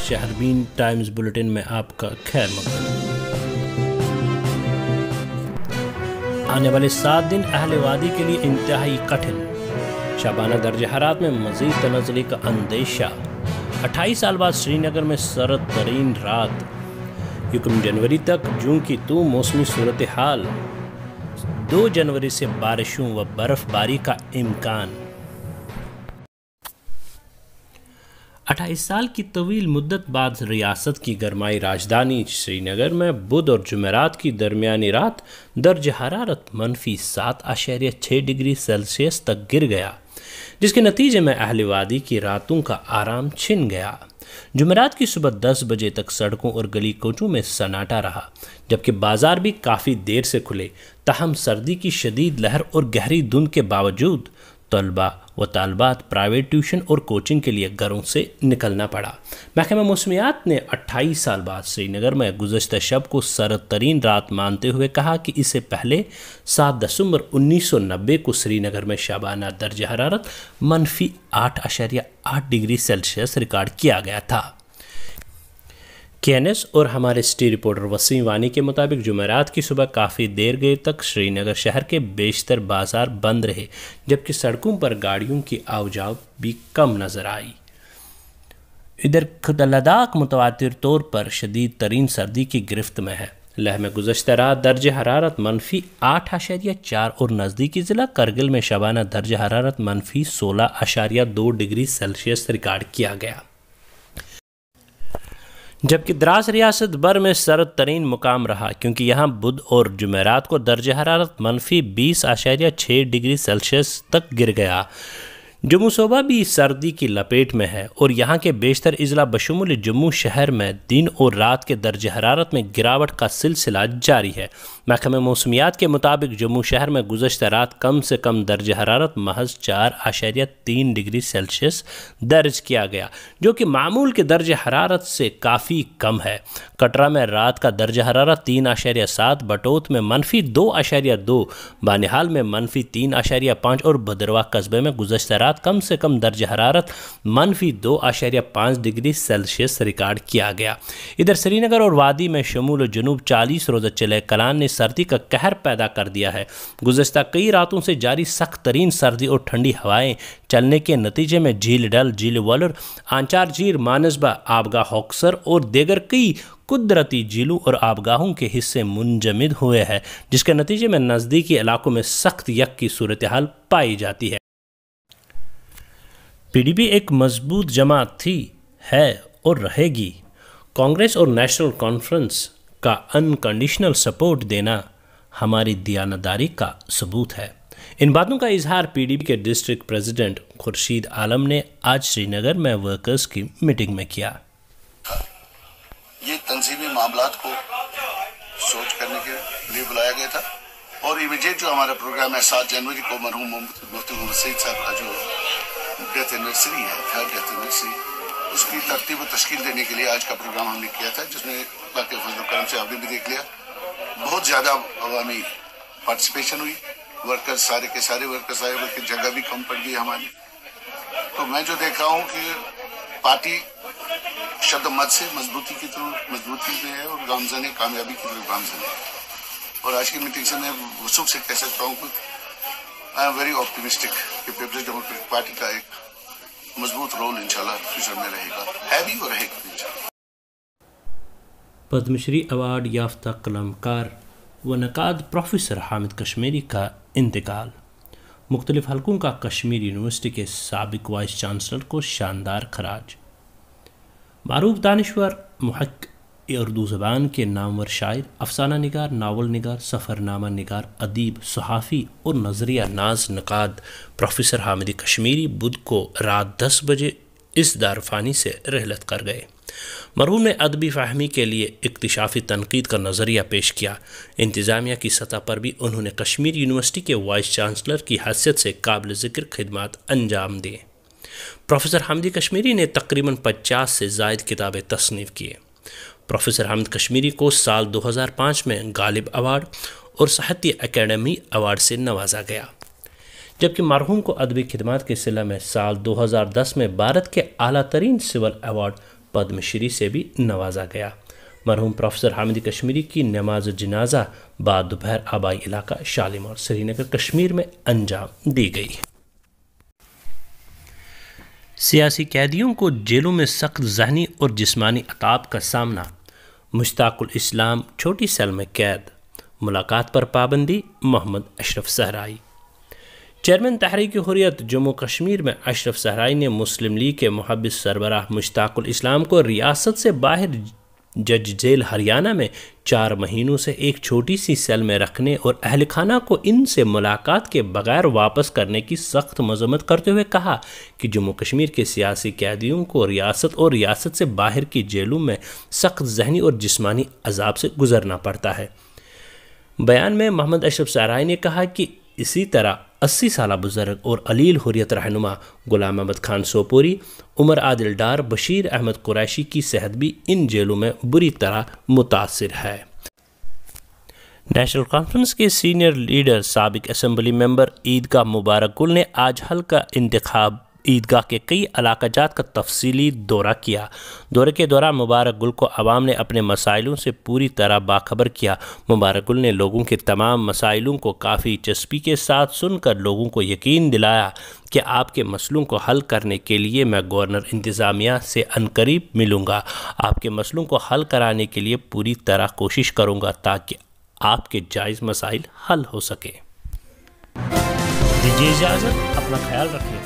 شہربین Times bulletin میں آپ کا خیر مقدم۔ آنے والے 7 دن اہل وادی کے لیے انتہائی کٹھن، شبانہ درجہ حرارت میں مزید تنزلی کا اندیشہ۔ 28 سال بعد سری نگر میں سرد ترین رات، 1 جنوری تک جون کی تو موسمی صورتحال، 2 جنوری سے بارشوں و برف باری کا امکان۔ 28 سال کی طویل مدت بعد ریاست کی گرمائی راجدھانی سری نگر میں بدھ اور جمعرات کی درمیانی رات درجہ حرارت -7.6 ڈگری سیلسیس تک گر گیا، جس کے نتیجے میں اہل وادی کی راتوں کا آرام چھن گیا۔ جمعرات کی صبح 10 بجے تک سڑکوں اور گلی کوچوں میں سناٹا رہا، جبکہ بازار بھی کافی دیر سے کھلے۔ تاہم سردی کی شدید لہر اور گہری دھند کے باوجود طلبہ و طالبات پرائیویٹ ٹیوشن اور کوچنگ کے لیے گھروں سے نکلنا پڑا۔ محکمہ موسمیات نے 28 سال بعد سری نگر میں گزشتہ شب کو سرد ترین رات مانتے ہوئے کہا کہ اس سے پہلے 7 دسمبر 1990 کو سری نگر میں شبانہ درجہ حرارت -8.8 ڈگری سیلسیس ریکارڈ کیا گیا تھا۔ KNS اور ہمارے سٹی رپورٹر وسیم وانی کے مطابق جمعرات کی صبح کافی دیر گئے تک سری نگر شہر کے بیشتر بازار بند رہے، جبکہ سڑکوں پر گاڑیوں کی آواجاو بھی کم نظر آئی۔ ادھر خود لداخ متواتر طور پر شدید ترین سردی کی گرفت میں ہے۔ لیہ میں گزشتہ رات درجہ حرارت -8.4 اور نزدیکی ضلع کرگل میں شبانہ درجہ حرارت -16.2 ڈگری سیلسیس ریکارڈ کیا گیا، جبکہ دراز ریاست بھر میں سرد ترین مقام رہا، کیونکہ یہاں بدھ اور جمعرات کو درجہ حرارت -20.6 ڈگری سیلسیس تک گر گیا۔ جموں صوبہ بھی سردی کی لپیٹ میں ہے اور یہاں کے بیشتر اضلاع بشمول جموں شہر میں دن اور رات کے درجہ حرارت میں گراوٹ کا سلسلہ جاری ہے۔ محکمہ موسمیات کے مطابق جموں شہر میں گزشتہ رات کم سے کم درجہ حرارت محض 4.3 ڈگری سیلسیس درج کیا گیا، جو کہ معمول کے درجہ حرارت سے کافی کم ہے۔ کٹرا میں رات کا درجہ حرارت 3.7، بٹوت میں -2.2، بانہال میں -3.5 اور بھدرواہ قصبے میں گزشتہ رات کم سے کم درجہ حرارت -2.5 ڈگری سیلسیس ریکارڈ کیا گیا۔ ادھر سری نگر اور وادی میں شمول و جنوب 40 روزہ چلے کلان نے سردی کا قہر پیدا کر دیا ہے۔ گزشتہ کئی راتوں سے جاری سخت ترین سردی اور ٹھنڈی ہوائیں چلنے کے نتیجے میں جھیل ڈل، جھیل والر، آنچار جھیل، مانسبہ، آبگاہ ہوکسر اور دیگر کئی قدرتی جھیلوں اور آبگاہوں کے حصے منجمد ہوئے ہیں، جس کے نتیجے میں نزدیکی علاقوں میں سخت یک کی صورتحال پائی جاتی ہے۔ PDP ایک مضبوط جماعت تھی، ہے اور رہے گی۔ کانگریس اور نیشنل کانفرنس کا انکنڈیشنل سپورٹ دینا ہماری دیانتداری کا ثبوت ہے۔ ان باتوں کا اظہار PDP کے ڈسٹرکٹ پریزیڈنٹ خورشید عالم نے آج سری نگر میں ورکرز کی میٹنگ میں کیا۔ یہ تنظیمی معاملات کو سوچ کرنے کے لیے بلایا گیا تھا اور امیڈیٹ جو ہمارا پروگرام ہے 7 جنوری کو مرحوم مفتی محمد سعید صاحب کا جو ڈیتھ اینیورسری ہے، 3rd ڈیتھ اینیورسری، اس کی ترتیب و تشکیل دینے کے لیے آج کا پروگرام ہم نے کیا تھا، جس میں باقی فضل و کرم سے آپ نے بھی دیکھ لیا، بہت زیادہ عوامی پارٹیسپیشن ہوئی، ورکرز سارے کے سارے ورکرز آئے، بلکہ جگہ بھی کم پڑ گئی ہماری۔ تو میں جو دیکھ رہا ہوں کہ پارٹی شد و مد سے مضبوطی میں ہے اور گامزن کامیابی کی طرف گامزن ہے، اور آج کی میٹنگ سے میں وثوق سے کہہ سکتا ہوں کہ آئی ایم ویری آپٹیمسٹک کہ پیپلز ڈیموکریٹک پارٹی کا ایک مضبوط رول انشاءاللہ فیوچر میں رہے گا، ہے بھی اور رہے گا انشاءاللہ۔ پدم شری ایوارڈ یافتہ قلمکار و نقاد پروفیسر حامد کشمیری کا انتقال۔ مختلف حلقوں کا کشمیر یونیورسٹی کے سابق وائس چانسلر کو شاندار خراج۔ معروف دانشور، محقق اردو زبان کے نامور شاعر، افسانہ نگار، ناول نگار، سفر نامہ نگار، ادیب، صحافی اور نظریہ ناز نقاد پروفیسر حامد کشمیری بدھ کو رات 10 بجے اس دار فانی سے رحلت کر گئے۔ مرحوم نے ادبی فہمی کے لیے اکتشافی تنقید کا نظریہ پیش کیا۔ انتظامیہ کی سطح پر بھی انہوں نے کشمیر یونیورسٹی کے وائس چانسلر کی حیثیت سے قابل ذکر خدمات انجام دیے۔ پروفیسر حامد کشمیری نے تقریباً 50 سے زائد کتابیں تصنیف کیے۔ پروفیسر حامد کشمیری کو سال 2005 میں غالب ایوارڈ اور ساہتیہ اکیڈمی ایوارڈ سے نوازا گیا، جبکہ مرحوم کو ادبی خدمات کے سلسلے میں سال 2010 میں بھارت کے اعلیٰ ترین سول ایوارڈ پدم شری سے بھی نوازا گیا۔ مرحوم پروفیسر حامد کشمیری کی نماز جنازہ بعد دوپہر آبائی علاقہ شالیمار سری نگر کشمیر میں انجام دی گئی۔ سیاسی قیدیوں کو جیلوں میں سخت ذہنی اور جسمانی عذاب کا سامنا، مشتاق الاسلام چھوٹی سیل میں قید، ملاقات پر پابندی، محمد اشرف صحرائی۔ چیئرمین تحریک حریت جموں کشمیر میں اشرف صحرائی نے مسلم لیگ کے محب سربراہ مشتاق الاسلام کو ریاست سے باہر جج ذیل ہریانہ میں 4 مہینوں سے ایک چھوٹی سی سیل میں رکھنے اور اہل خانہ کو ان سے ملاقات کے بغیر واپس کرنے کی سخت مذمت کرتے ہوئے کہا کہ جموں کشمیر کے سیاسی قیدیوں کو ریاست اور ریاست سے باہر کی جیلوں میں سخت ذہنی اور جسمانی عذاب سے گزرنا پڑتا ہے۔ بیان میں محمد اشرف صحرائی نے کہا کہ اسی طرح 80 سالہ بزرگ اور علیل حریت رہنما غلام احمد خان سوپوری، عمر عادل ڈار، بشیر احمد قریشی کی صحت بھی ان جیلوں میں بری طرح متاثر ہے۔ نیشنل کانفرنس کے سینئر لیڈر سابق اسمبلی ممبر عیدگاہ مبارک گل نے آج حلقہ انتخاب عیدگاہ کے کئی علاقہ جات کا تفصیلی دورہ کیا۔ دورے کے دوران مبارک گل کو عوام نے اپنے مسائلوں سے پوری طرح باخبر کیا۔ مبارک گل نے لوگوں کے تمام مسائلوں کو کافی چسپی کے ساتھ سن کر لوگوں کو یقین دلایا کہ آپ کے مسئلوں کو حل کرنے کے لیے میں گورنر انتظامیہ سے عنقریب ملوں گا، آپ کے مسئلوں کو حل کرانے کے لیے پوری طرح کوشش کروں گا تاکہ آپ کے جائز مسائل حل ہو سکیں۔ دیجیے اجازت، اپنا خیال رکھیں۔